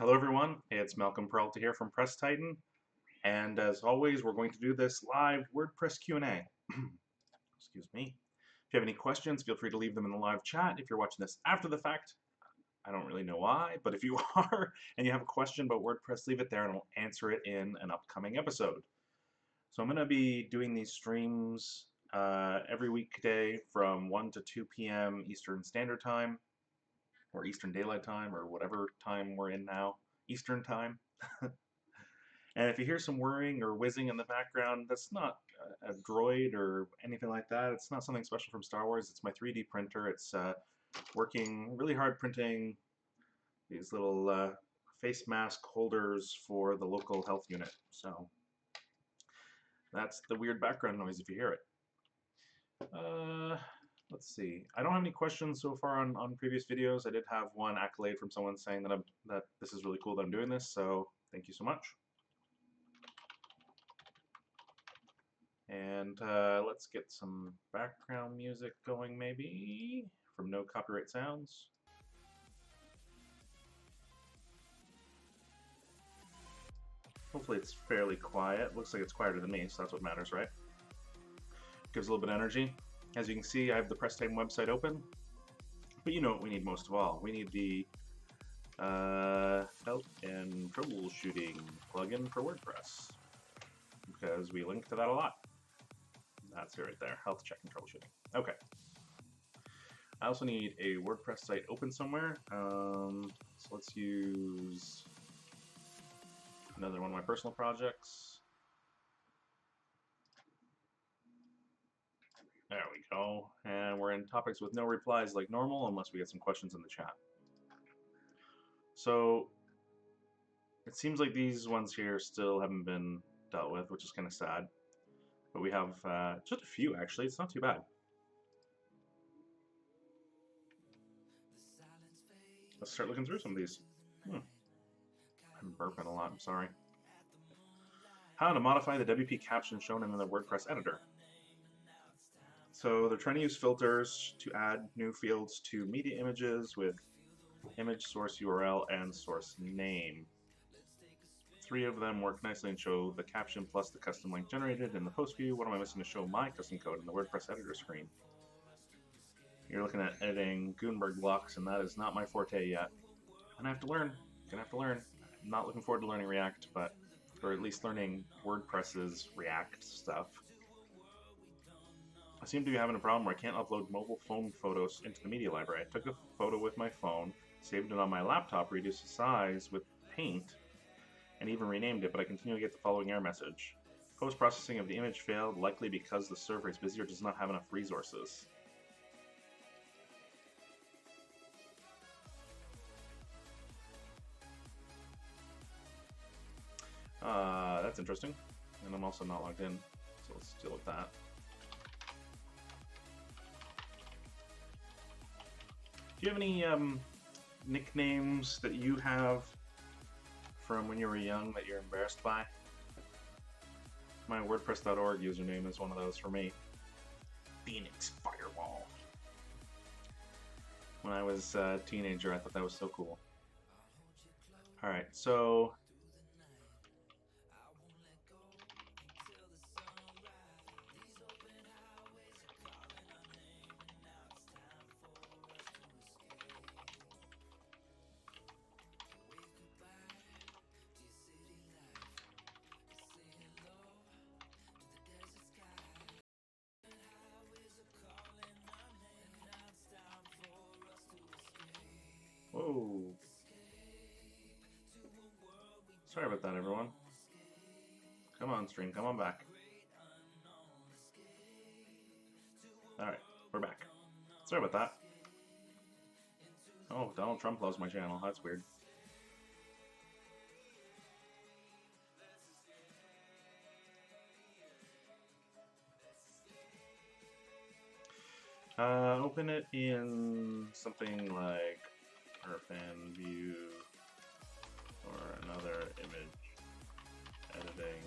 Hello everyone, it's Malcolm Peralta here from Press Titan, and as always we're going to do this live WordPress Q&A. Excuse me. If you have any questions, feel free to leave them in the live chat. If you're watching this after the fact, I don't really know why, but if you are and you have a question about WordPress, leave it there and I'll answer it in an upcoming episode. So I'm going to be doing these streams every weekday from 1 to 2 p.m. Eastern Standard Time, or Eastern Daylight Time, or whatever time we're in now, Eastern Time. And if you hear some whirring or whizzing in the background, that's not a droid or anything like that. It's not something special from Star Wars. It's my 3D printer. It's working really hard printing these little face mask holders for the local health unit. So that's the weird background noise if you hear it. Let's see. I don't have any questions so far on previous videos. I did have one accolade from someone saying that this is really cool that I'm doing this, so thank you so much. And let's get some background music going, maybe, from No Copyright Sounds. Hopefully it's fairly quiet. Looks like it's quieter than me, so that's what matters, right? Gives a little bit of energy. As you can see, I have the Press Titan website open. But you know what we need most of all. We need the help and troubleshooting plugin for WordPress, because we link to that a lot. That's it right there, health check and troubleshooting. Okay. I also need a WordPress site open somewhere. So let's use another one of my personal projects. There we go. And we're in topics with no replies like normal, unless we get some questions in the chat. So it seems like these ones here still haven't been dealt with, which is kind of sad. But we have just a few, actually. It's not too bad. Let's start looking through some of these. I'm burping a lot, I'm sorry. How to modify the WP Captions shown in the WordPress editor. So they're trying to use filters to add new fields to media images with image source URL and source name. 3 of them work nicely and show the caption plus the custom link generated in the post view. What am I missing to show my custom code in the WordPress editor screen? You're looking at editing Gutenberg blocks, and that is not my forte yet. And I have to learn. Gonna have to learn. I'm not looking forward to learning React, or at least learning WordPress's React stuff. I seem to be having a problem where I can't upload mobile phone photos into the media library. I took a photo with my phone, saved it on my laptop, reduced the size with Paint, and even renamed it, but I continue to get the following error message. Post-processing of the image failed, likely because the server is busy or does not have enough resources. That's interesting. And I'm also not logged in, so let's deal with that. Do you have any nicknames that you have from when you were young that you're embarrassed by? My WordPress.org username is one of those for me. Phoenix Firewall. When I was a teenager, I thought that was so cool. Alright, so whoa. Sorry about that, everyone. Come on, stream, come on back. Alright, we're back. Sorry about that. Oh, Donald Trump loves my channel. That's weird. Open it in something like Perfan View or another image editing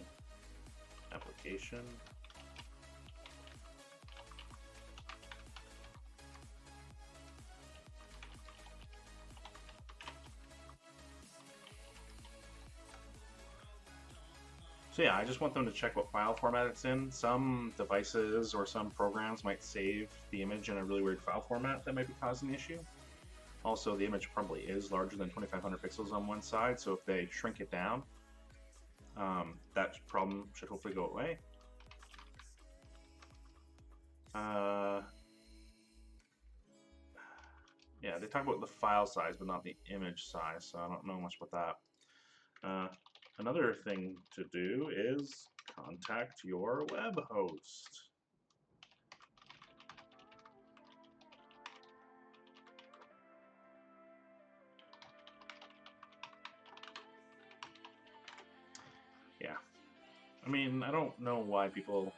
application. So yeah, I just want them to check what file format it's in. Some devices or some programs might save the image in a really weird file format that might be causing the issue. Also, the image probably is larger than 2500 pixels on one side, so if they shrink it down, that problem should hopefully go away. Yeah, they talk about the file size, but not the image size, so I don't know much about that. Another thing to do is contact your web host. Yeah. I mean, I don't know why people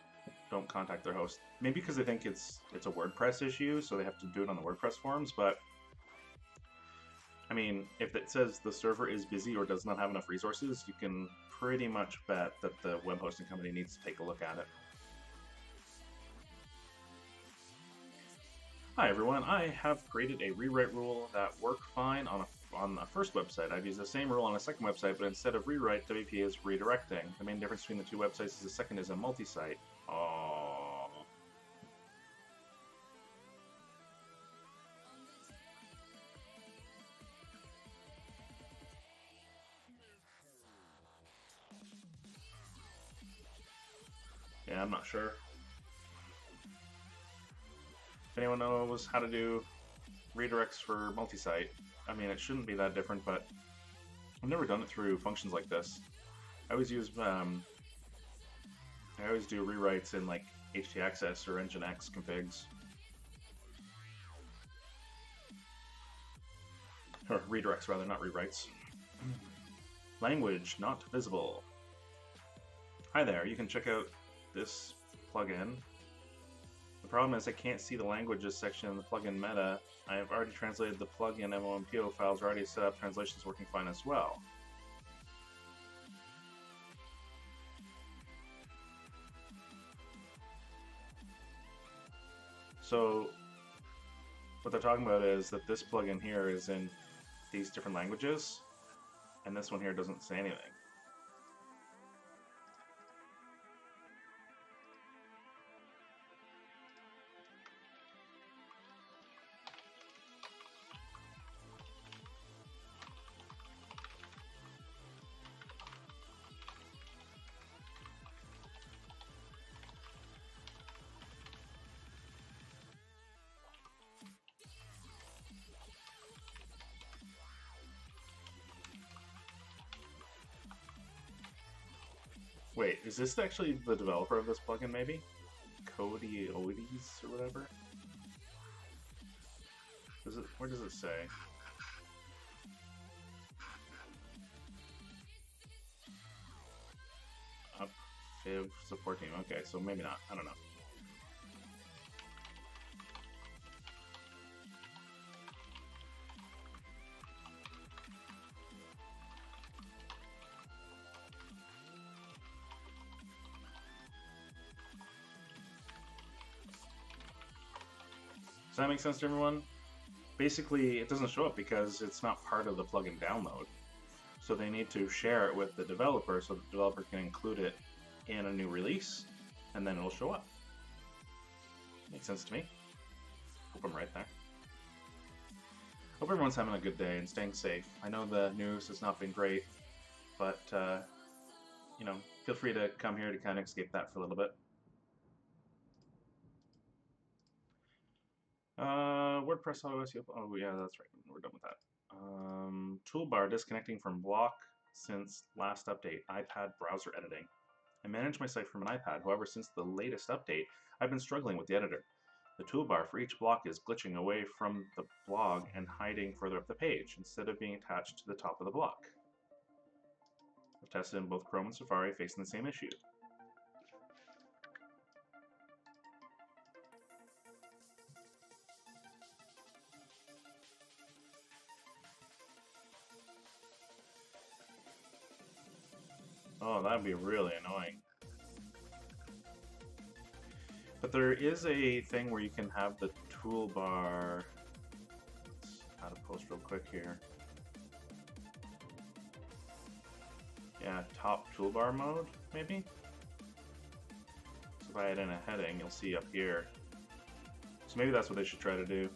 don't contact their host. Maybe because they think it's a WordPress issue, so they have to do it on the WordPress forums, but I mean, if it says the server is busy or does not have enough resources, you can pretty much bet that the web hosting company needs to take a look at it. Hi everyone, I have created a rewrite rule that worked fine on the first website. I've used the same rule on a second website, but instead of rewrite, WP is redirecting. The main difference between the two websites is the second is a multi-site. Oh. Yeah, I'm not sure. If anyone knows how to do redirects for multi-site, I mean, it shouldn't be that different, but I've never done it through functions like this. I always use, I always do rewrites in like htaccess or nginx configs. Or redirects rather, not rewrites. Language not visible. Hi there, you can check out this plugin. The problem is I can't see the languages section in the plugin meta. I have already translated the plugin MOMPO files, are already set up, translation's working fine as well. So what they're talking about is that this plugin here is in these different languages, and this one here doesn't say anything. Wait, is this actually the developer of this plugin, maybe? Cody Oides or whatever? Where does it say? Up Fiv support team. Okay, so maybe not. I don't know. Does that make sense to everyone? Basically, it doesn't show up because it's not part of the plugin download. So they need to share it with the developer so the developer can include it in a new release, and then it'll show up. Makes sense to me. Hope I'm right there. Hope everyone's having a good day and staying safe. I know the news has not been great, but you know, feel free to come here to kind of escape that for a little bit. WordPress OS. Oh yeah, that's right. We're done with that. Toolbar disconnecting from Block since last update. iPad browser editing. I manage my site from an iPad. However, since the latest update, I've been struggling with the editor. The toolbar for each block is glitching away from the blog and hiding further up the page instead of being attached to the top of the block. I've tested in both Chrome and Safari, facing the same issue. Oh, that would be really annoying. But there is a thing where you can have the toolbar. Let's add a post real quick here. Yeah, top toolbar mode, maybe? So if I add in a heading, you'll see up here. So maybe that's what they should try to do.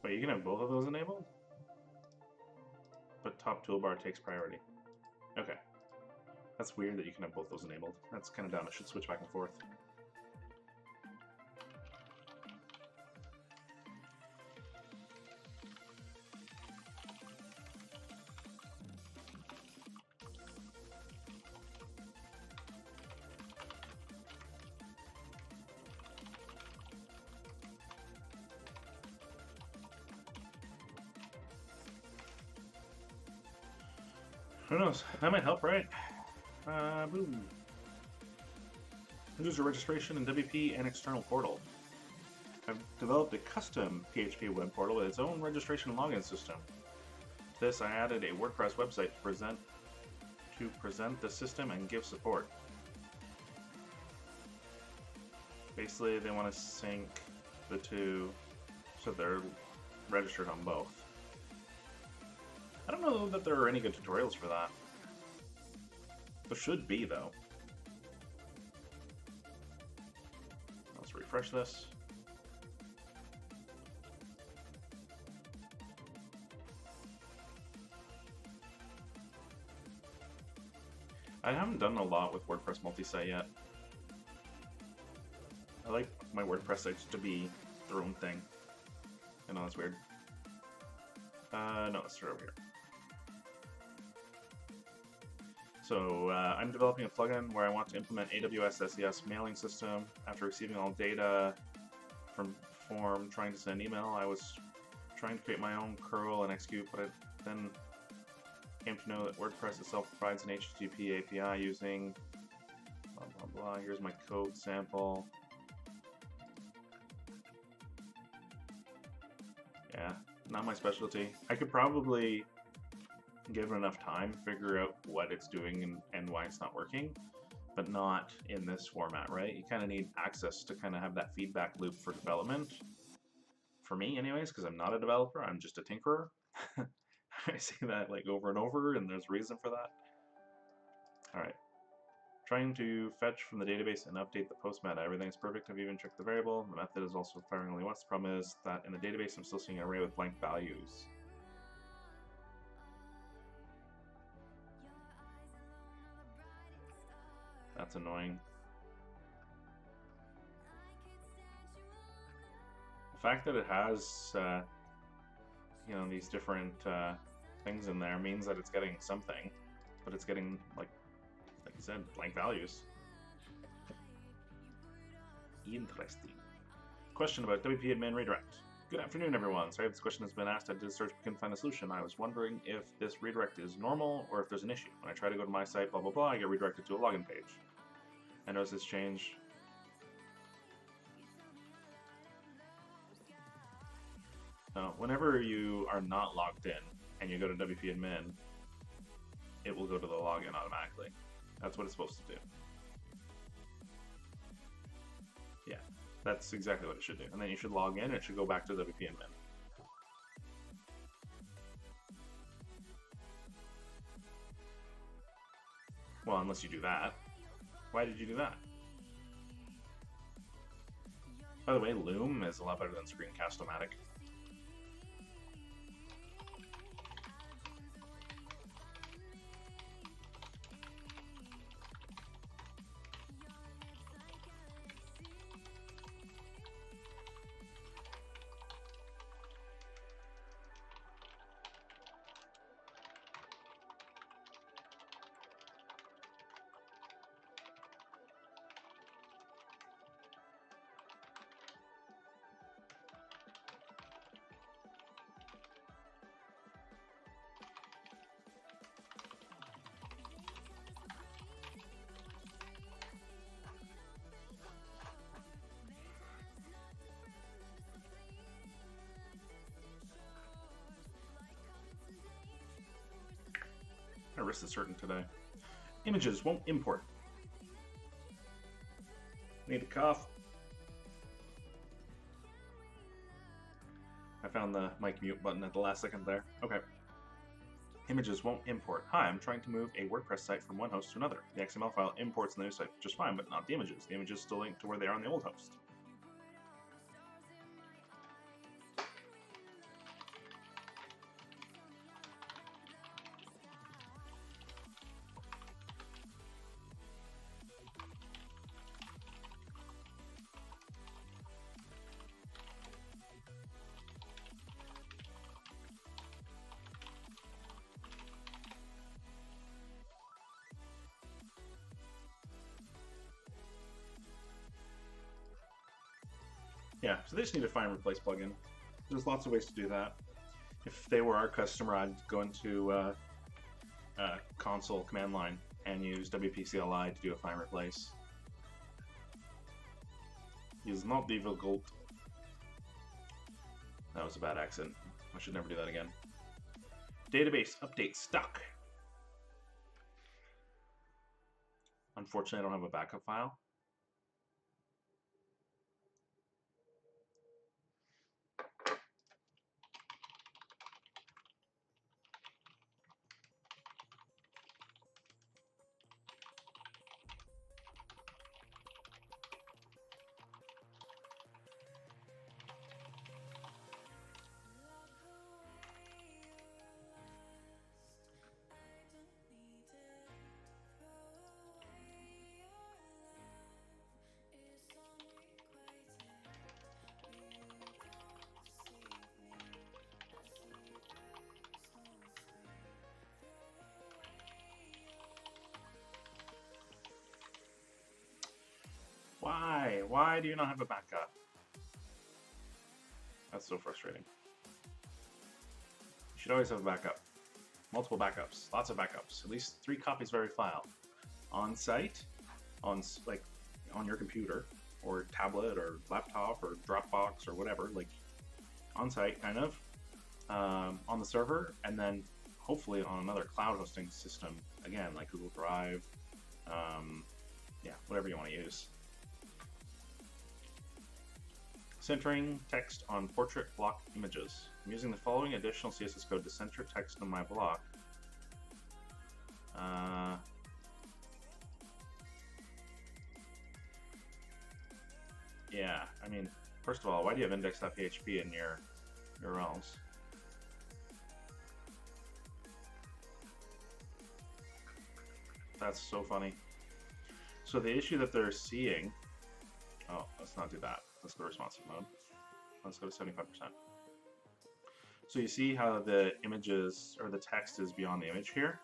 Wait, you can have both of those enabled? But top toolbar takes priority. Okay. That's weird that you can have both those enabled. That's kind of dumb. It should switch back and forth. Who knows? That might help, right? Boom. User registration in WP and external portal. I've developed a custom PHP web portal with its own registration and login system. To this, I added a WordPress website to present the system and give support. Basically, they want to sync the two so they're registered on both. I don't know that there are any good tutorials for that. There should be, though. Let's refresh this. I haven't done a lot with WordPress multi-site yet. I like my WordPress sites to be their own thing. I know that's weird. No, let's start over here. So I'm developing a plugin where I want to implement AWS SES mailing system. After receiving all data from form, trying to send an email, I was trying to create my own curl and execute, but I then came to know that WordPress itself provides an HTTP API using blah blah blah. Here's my code sample. Yeah, not my specialty. I could probably, given enough time, figure out what it's doing and why it's not working, but not in this format, right? You kind of need access to kind of have that feedback loop for development. For me, anyways, because I'm not a developer, I'm just a tinkerer. I see that like over and over, and there's a reason for that. All right. Trying to fetch from the database and update the post meta. Everything's perfect. I've even checked the variable. The method is also firing only once. The problem is that in the database, I'm still seeing an array with blank values. That's annoying. The fact that it has, you know, these different things in there means that it's getting something, but it's getting, like I said, blank values. Interesting. Question about WP admin redirect. Good afternoon, everyone. Sorry if this question has been asked. I did a search but couldn't find a solution. I was wondering if this redirect is normal or if there's an issue. When I try to go to my site, blah, blah, blah, I get redirected to a login page. I notice this change. No, whenever you are not logged in and you go to WP admin, it will go to the login automatically. That's what it's supposed to do. Yeah, that's exactly what it should do. And then you should log in, and it should go back to WP admin. Well, unless you do that. Why did you do that? By the way, Loom is a lot better than Screencast-O-Matic. wrist is hurting today. Images won't import. Need a cough. I found the mic mute button at the last second there. Okay. Images won't import. Hi, I'm trying to move a WordPress site from one host to another. The XML file imports in the new site just fine, but not the images. The images still link to where they are on the old host. Yeah, so they just need a find replace plugin. There's lots of ways to do that. If they were our customer, I'd go into console command line and use WP CLI to do a find replace. Is not difficult. That was a bad accent. I should never do that again. Database update stuck. Unfortunately, I don't have a backup file. Why? Why do you not have a backup? That's so frustrating. You should always have a backup. Multiple backups. Lots of backups. At least 3 copies of every file. On site, on your computer, or tablet, or laptop, or Dropbox, or whatever. Like, on site, kind of. On the server, and then hopefully on another cloud hosting system. Again, like Google Drive. Yeah, whatever you want to use. Centering text on portrait block images. I'm using the following additional CSS code to center text on my block. Yeah, I mean, first of all, why do you have index.php in your URLs? That's so funny. So the issue that they're seeing, oh, let's not do that. Let's go to responsive mode. Let's go to 75%. So you see how the images, or the text is beyond the image here?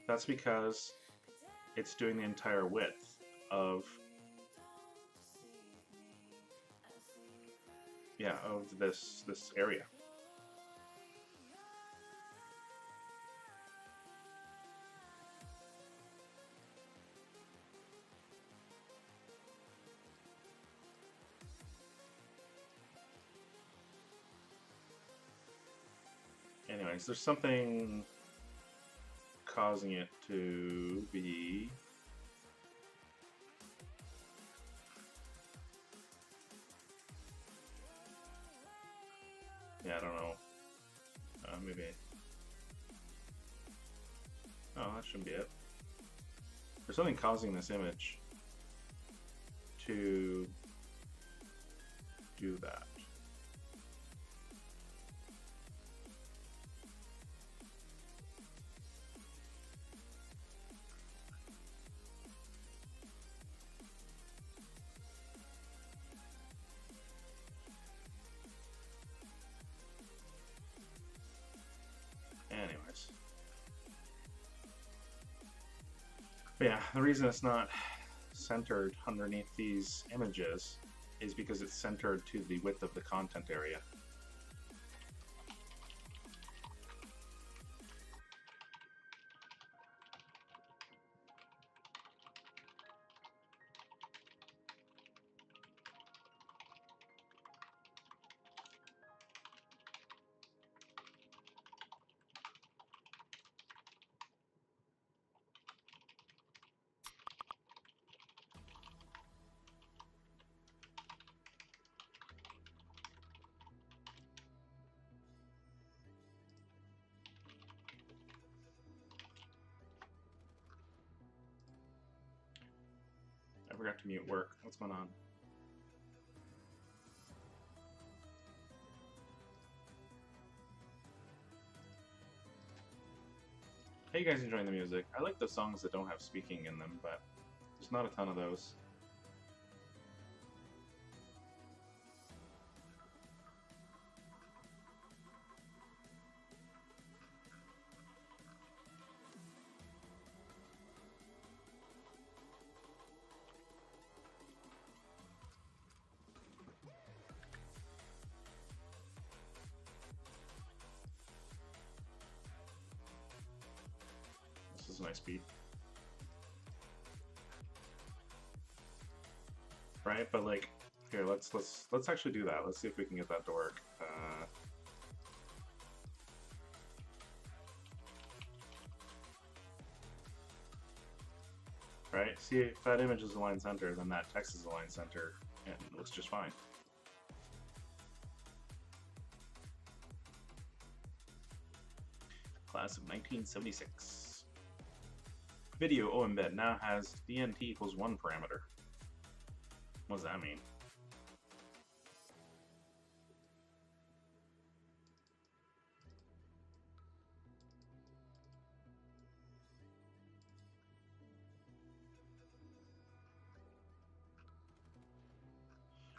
That's because it's doing the entire width of, yeah, of this area. Anyways, there's something causing it to be I don't know. Maybe. Oh, that shouldn't be it. There's something causing this image to do that. Anyways. But yeah, the reason it's not centered underneath these images is because it's centered to the width of the content area. react to mute work? What's going on? How you guys enjoying the music? I like the songs that don't have speaking in them, but there's not a ton of those. This is a nice beat. Right, but like, here, let's actually do that. Let's see if we can get that to work. Right, see if that image is aligned center, then that text is aligned center, and it looks just fine. Class of 1976. Video embed now has dnt equals 1 parameter. What does that mean?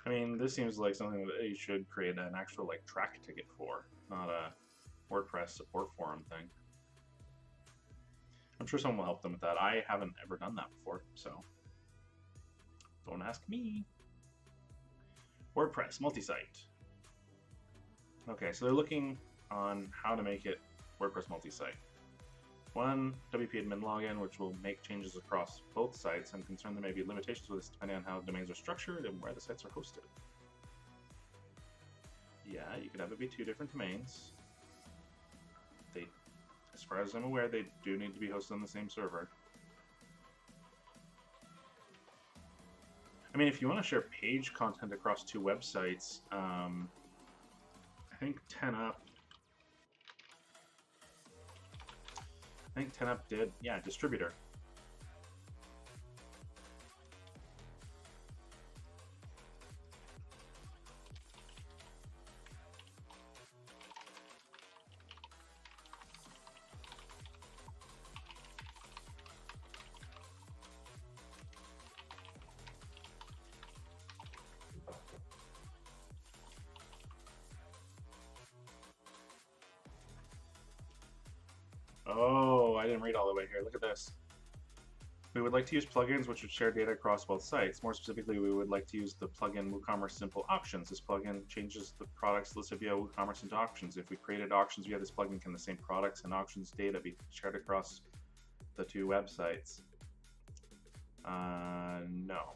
I mean, this seems like something that you should create an actual like track ticket for, not a WordPress support forum thing. I'm sure someone will help them with that. I haven't ever done that before, so don't ask me. WordPress multi-site. Okay, so they're looking on how to make it WordPress multi-site. One, WP admin login, which will make changes across both sites, and concern there may be limitations with this depending on how domains are structured and where the sites are hosted. Yeah, you could have it be 2 different domains. They, as far as I'm aware, they do need to be hosted on the same server. I mean, if you want to share page content across 2 websites, I think 10up did, yeah, distributor. Oh, I didn't read all the way here. Look at this. We would like to use plugins which would share data across both sites. More specifically, we would like to use the plugin WooCommerce Simple Auctions. This plugin changes the products listed via WooCommerce into auctions. If we created auctions via this plugin, can the same products and auctions data be shared across the 2 websites? No.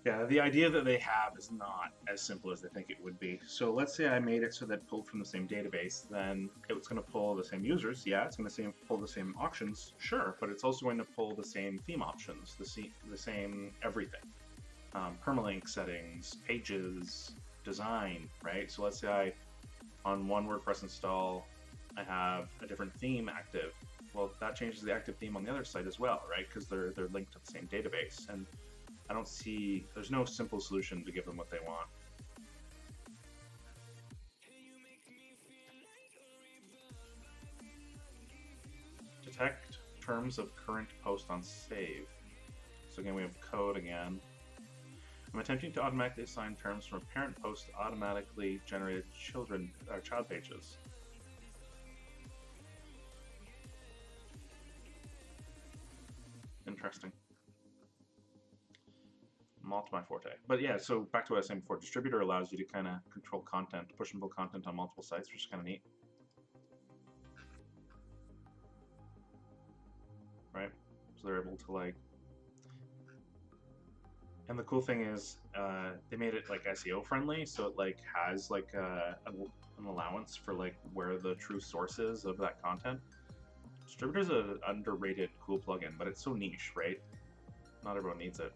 Yeah, the idea that they have is not as simple as they think it would be. So let's say I made it so that it pulled from the same database, then it's going to pull the same users. Yeah, it's going to pull the same auctions, sure, but it's also going to pull the same theme options, the same everything. Permalink settings, pages, design, right? So let's say on one WordPress install, I have a different theme active. Well, that changes the active theme on the other site as well, right? Because they're linked to the same database. And I don't see, there's no simple solution to give them what they want. Detect terms of current post on save. So again, we have code again. I'm attempting to automatically assign terms from a parent post to automatically generated child pages. Interesting. Not my forte. But yeah, so back to what I was saying before, distributor allows you to kind of control content, push and pull content on multiple sites, which is kind of neat. Right? So they're able to like, and the cool thing is they made it like SEO friendly, so it like has like an allowance for like where the true source is of that content. Distributor's an underrated cool plugin, but it's so niche, right? Not everyone needs it.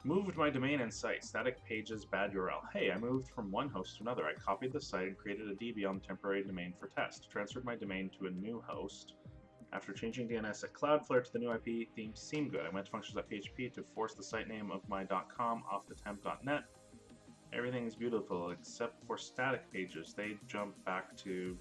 Moved my domain and site. Static pages, bad URL. Hey, I moved from one host to another. I copied the site and created a DB on the temporary domain for test. Transferred my domain to a new host. After changing DNS at Cloudflare to the new IP, themes seemed good. I went to functions.php to force the site name of my .com off the temp.net. Everything's beautiful except for static pages. They jump back to...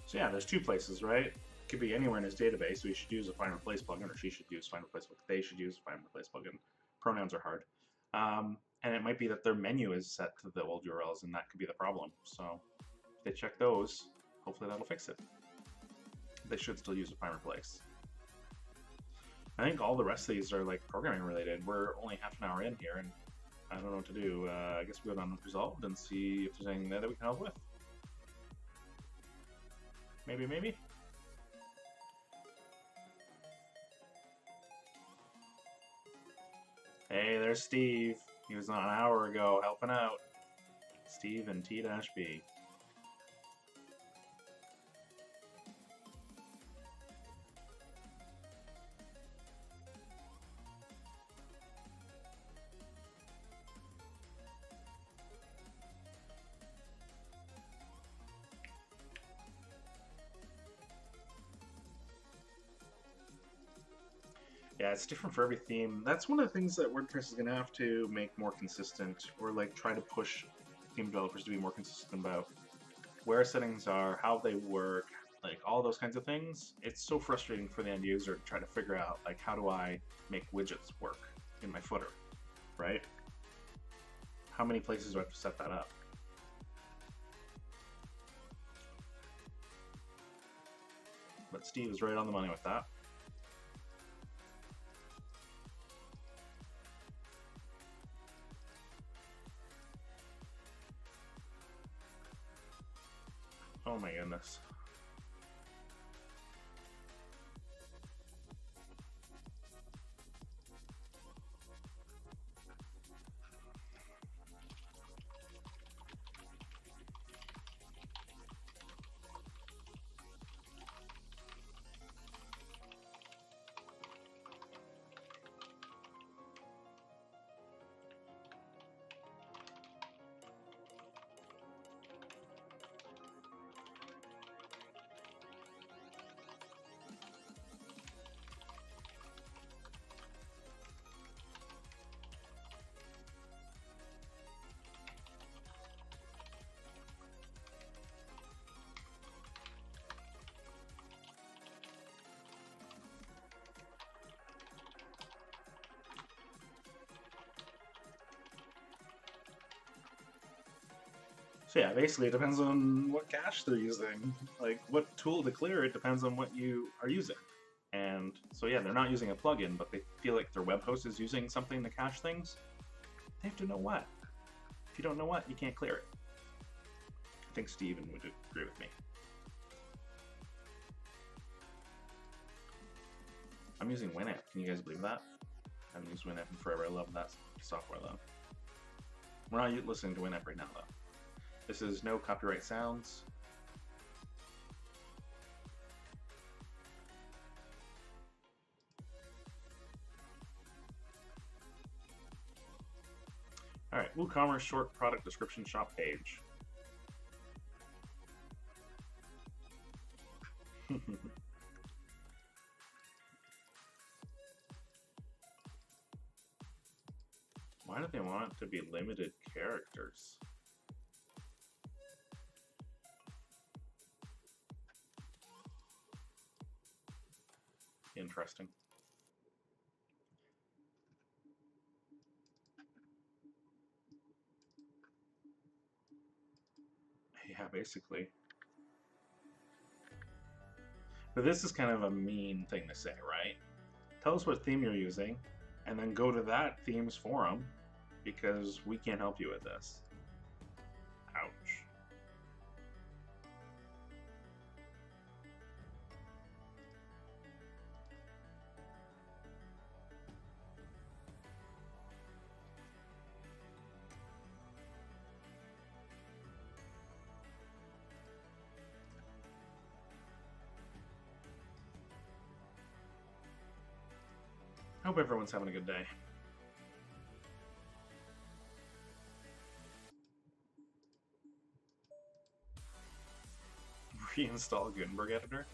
So yeah, there's two places, right? It could be anywhere in his database, so he should use a find replace plugin, or she should use find replace plugin. They should use a find replace plugin. Pronouns are hard. And it might be that their menu is set to the old URLs, and that could be the problem. So if they check those, hopefully that'll fix it. They should still use a find replace. I think all the rest of these are like programming related. We're only half an hour in here, and I don't know what to do. I guess we go down resolved and see if there's anything there that we can help with. Maybe. Hey, there's Steve. He was on an hour ago helping out. Steve and T-B. Yeah, it's different for every theme. That's one of the things that WordPress is going to have to make more consistent, or like try to push theme developers to be more consistent about where settings are, how they work, like all those kinds of things. It's so frustrating for the end user to try to figure out like how do I make widgets work in my footer, right? How many places do I have to set that up? But Steve is right on the money with that. Oh my goodness. So yeah, basically it depends on what cache they're using. Like what tool to clear it depends on what you are using. And so yeah, they're not using a plugin, but they feel like their web host is using something to cache things. They have to know what. If you don't know what, you can't clear it. I think Steven would agree with me. I'm using Winit. Can you guys believe that? I haven't used Winit in forever. I love that software though. We're not listening to Winit right now though. This is no copyright sounds. All right, WooCommerce short product description shop page. Why do they want it to be limited characters? Interesting. Yeah, basically. But this is kind of a mean thing to say, right? Tell us what theme you're using, and then go to that theme's forum, because we can't help you with this. Ouch. I hope everyone's having a good day. Reinstall Gutenberg editor.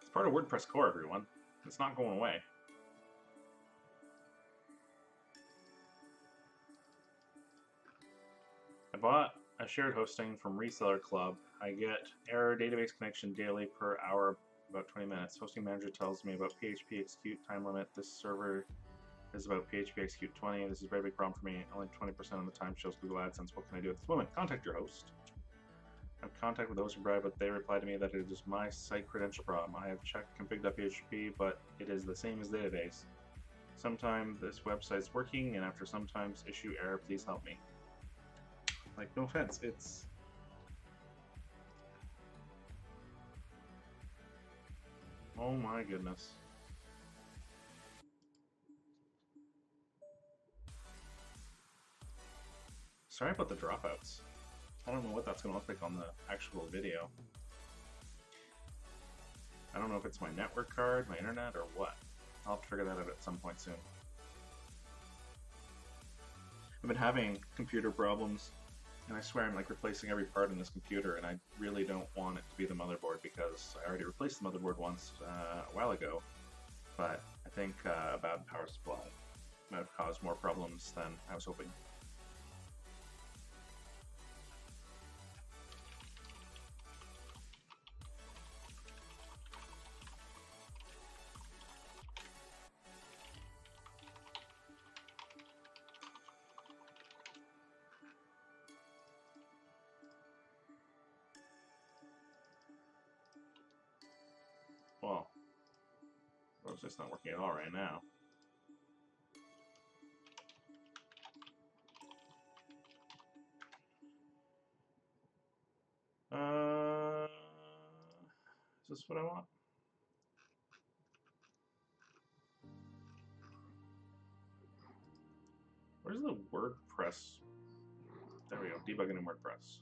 It's part of WordPress core, everyone. It's not going away. I bought a shared hosting from Reseller Club. I get error database connection daily per hour, about 20 minutes. Hosting manager tells me about PHP execute time limit. This server is about PHP execute 20. This is a very big problem for me. Only 20% of the time shows Google AdSense. What can I do at this moment? Contact your host. I have contact with the hosting provider, but they reply to me that it is my site credential problem. I have checked config.php, but it is the same as the database. Sometimes this website's working, and after sometimes issue error, please help me. Like, no offense, it's... Oh my goodness. Sorry about the dropouts. I don't know what that's going to look like on the actual video. I don't know if it's my network card, my internet, or what. I'll have to figure that out at some point soon. I've been having computer problems, and I swear I'm like replacing every part in this computer, and I really don't want it to be the motherboard because I already replaced the motherboard once a while ago, but I think a bad power supply might have caused more problems than I was hoping. Well, it's just not working at all right now. Is this what I want? Where's the WordPress? There we go, debugging in WordPress.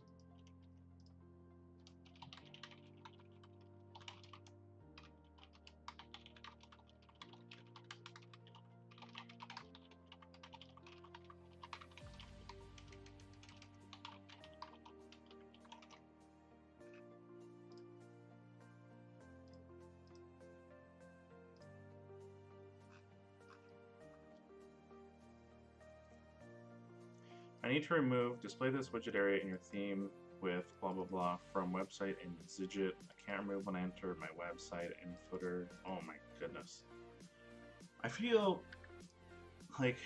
I need to remove display this widget area in your theme with blah blah blah from website in Zigit. I can't remove when I enter my website in footer. Oh my goodness. I feel like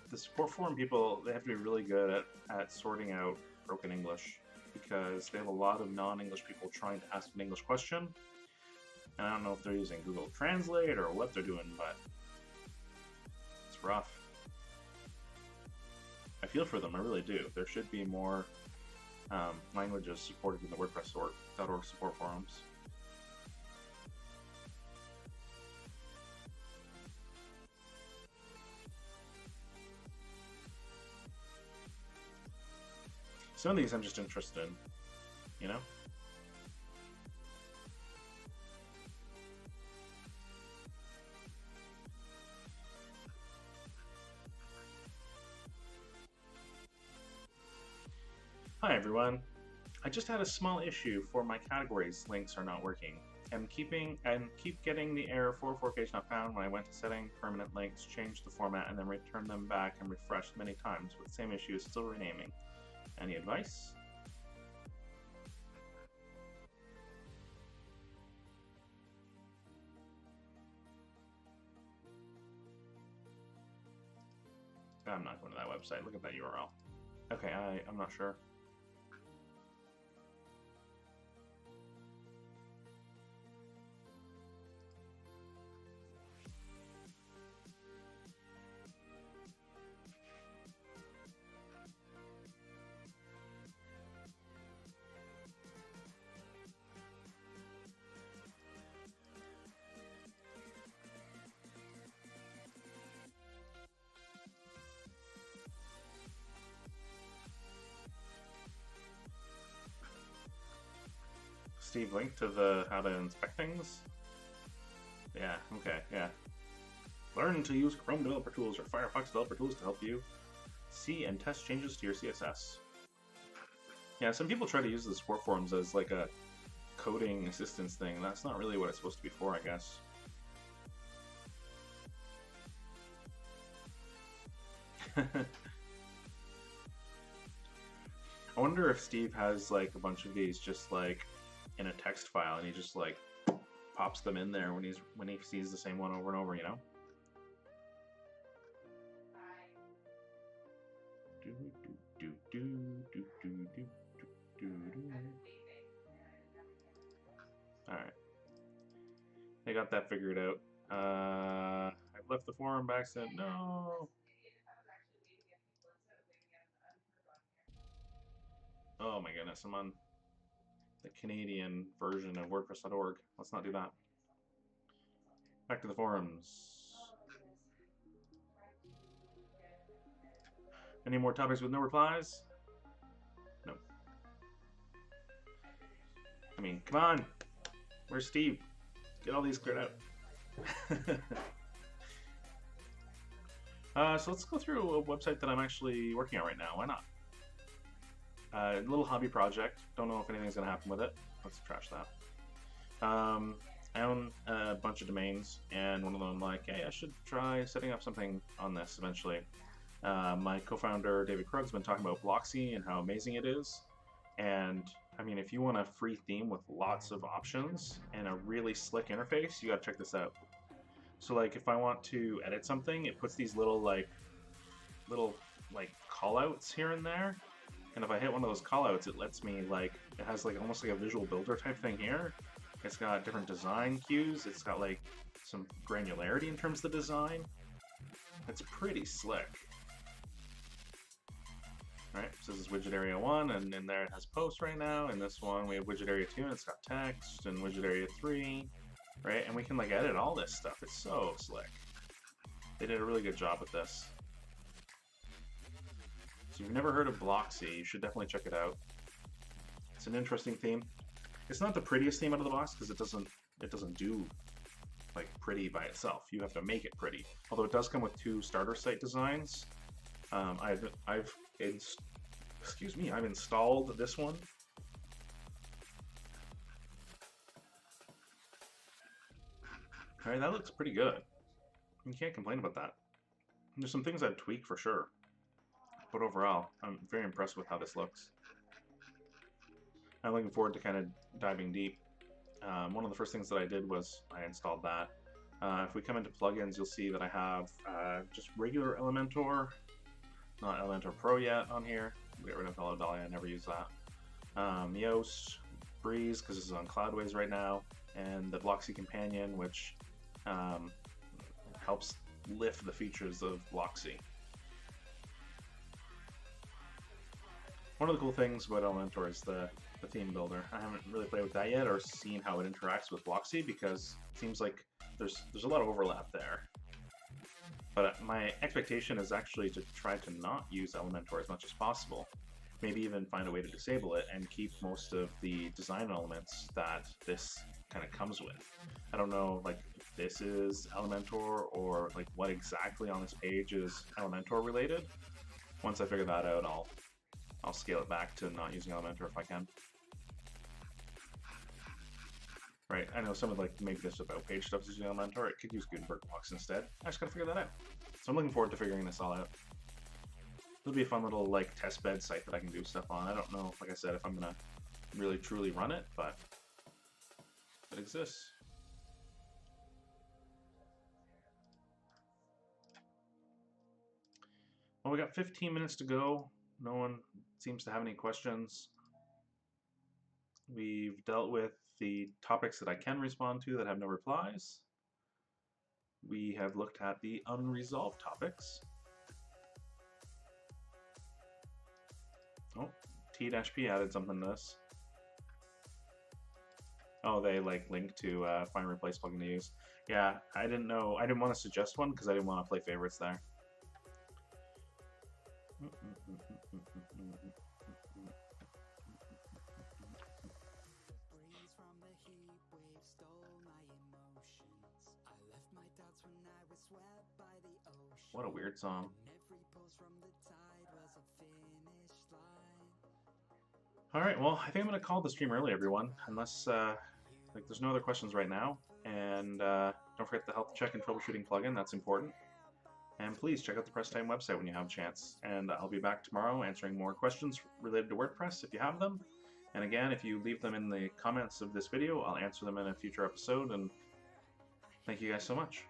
the support forum people, they have to be really good at sorting out broken English, because they have a lot of non-English people trying to ask an English question. And I don't know if they're using Google Translate or what they're doing, but it's rough. I feel for them, I really do. There should be more languages supported in the WordPress.org support forums. Some of these I'm just interested in, you know? Hi everyone. I just had a small issue for my categories links are not working. And keep getting the error 44 page not found when I went to setting permanent links, changed the format, and then returned them back and refreshed many times with the same issue, still renaming. Any advice? I'm not going to that website. Look at that URL. Okay, I'm not sure. Steve, link to the how to inspect things? Yeah, okay, yeah. Learn to use Chrome Developer Tools or Firefox Developer Tools to help you see and test changes to your CSS. Yeah, some people try to use the support forums as like a coding assistance thing. That's not really what it's supposed to be for, I guess. I wonder if Steve has like a bunch of these just like in a text file, and he just like pops them in there when he sees the same one over and over, you know? Alright. They got that figured out. I've left the forum by accident. No! Oh my goodness, I'm on the Canadian version of WordPress.org. Let's not do that. Back to the forums. Any more topics with no replies? Nope. I mean, come on! Where's Steve? Get all these cleared out. So let's go through a website that I'm actually working on right now. Why not? A little hobby project. Don't know if anything's going to happen with it. Let's trash that. I own a bunch of domains, and one of them I'm like, hey, I should try setting up something on this eventually. My co-founder, David Krug's been talking about BlockC and how amazing it is. And I mean, if you want a free theme with lots of options and a really slick interface, you got to check this out. So like if I want to edit something, it puts these little call-outs here and there. And if I hit one of those callouts, it lets me it has like almost like a visual builder type thing here. It's got different design cues. It's got like some granularity in terms of the design. It's pretty slick. Alright, so this is widget area 1, and in there it has post right now. In this one we have widget area 2, and it's got text, and widget area 3, right? And we can like edit all this stuff. It's so slick. They did a really good job with this. So if you've never heard of BlockC, you should definitely check it out. It's an interesting theme. It's not the prettiest theme out of the box because it doesn't do like pretty by itself. You have to make it pretty. Although it does come with 2 starter site designs. I've installed this one. All right, that looks pretty good. You can't complain about that. There's some things I'd tweak for sure. But overall, I'm very impressed with how this looks. I'm looking forward to kind of diving deep. One of the first things that I did was I installed that. If we come into plugins, you'll see that I have just regular Elementor, not Elementor Pro yet on here. Get rid of Hello Dolly, I never use that. Yoast, Breeze, because this is on Cloudways right now, and the BlockC companion, which helps lift the features of BlockC. One of the cool things about Elementor is the theme builder. I haven't really played with that yet or seen how it interacts with BlockC because it seems like there's a lot of overlap there. But my expectation is actually to try to not use Elementor as much as possible. Maybe even find a way to disable it and keep most of the design elements that this kind of comes with. I don't know like if this is Elementor or like what exactly on this page is Elementor related. Once I figure that out, I'll scale it back to not using Elementor if I can. Right, I know some of like maybe this about page stuff is using Elementor. It could use Gutenberg blocks instead. I just gotta figure that out. So I'm looking forward to figuring this all out. It'll be a fun little like test bed site that I can do stuff on. I don't know, like I said, if I'm gonna really truly run it, but it exists. Well, we got 15 minutes to go. No one seems to have any questions. We've dealt with the topics that I can respond to that have no replies. We have looked at the unresolved topics. Oh, T-P added something to this. Oh, they like link to find replace plugin to use. Yeah, I didn't know. I didn't want to suggest one because I didn't want to play favorites there. What a weird song. Alright, well, I think I'm going to call the stream early, everyone, unless like there's no other questions right now. And don't forget the health check and troubleshooting plugin, that's important. And please check out the Press Time website when you have a chance. And I'll be back tomorrow answering more questions related to WordPress if you have them. And again, if you leave them in the comments of this video, I'll answer them in a future episode. And thank you guys so much.